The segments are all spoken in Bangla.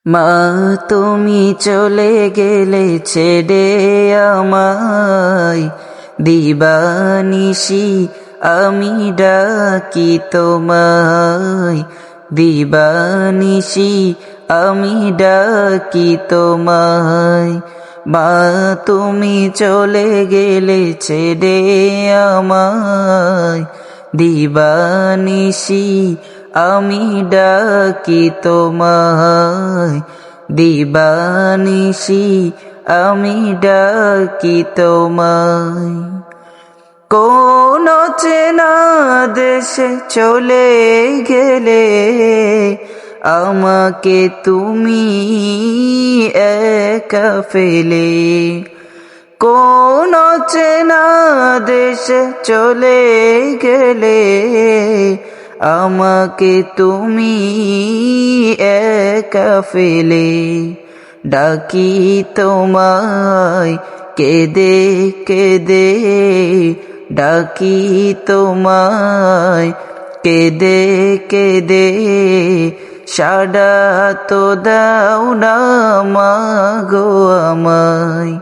মা তুমি চলে গেলে ছেড়ে আমায়, দিবানিশি আমি ডাকি তোমায়, দিবানিশি আমি ডাকি তোমায়। মা তুমি চলে গেলে ছেড়ে আমায়, দিবানিশি আমি ডাকি তোমায়, দিবানিশি আমি ডাকি তোমায়। কোন চেনা দেশে চলে গেলে আমাকে তুমি একা ফেলে, কোন চেনা দেশে চলে গেলে আমাকে তুমি একা ফেলে। ডাকি তোমায় কেঁদে কেঁদে, ডাকি তোমায় কেঁদে কেঁদে, সাড়া তো দাও না মাগো আমায়।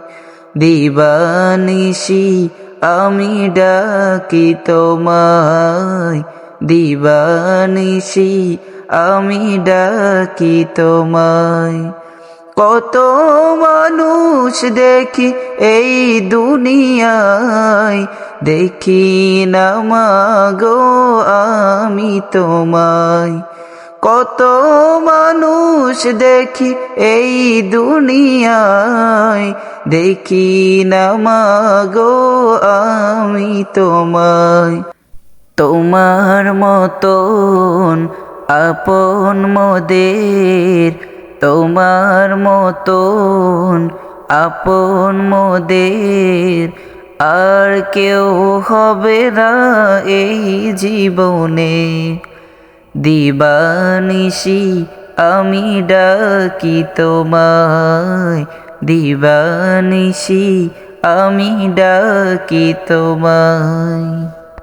দিবানিশি আমি ডাকি তোমায়, দিবানিশি আমি ডাকি তোমায়। কত মানুষ দেখি এই দুনিয়ায়, দেখি না মাগো আমি তোমায়। কত মানুষ দেখি এই দুনিয়ায়, দেখি না মাগো আমি তোমায়। তোমার মতন আপন মোদের, তোমার মতন আপন মোদের আর কেউ হবে না এই জীবনে। দিবানিশি আমি ডাকি তোমায়, দিবানিশি আমি ডাকি তোমায়।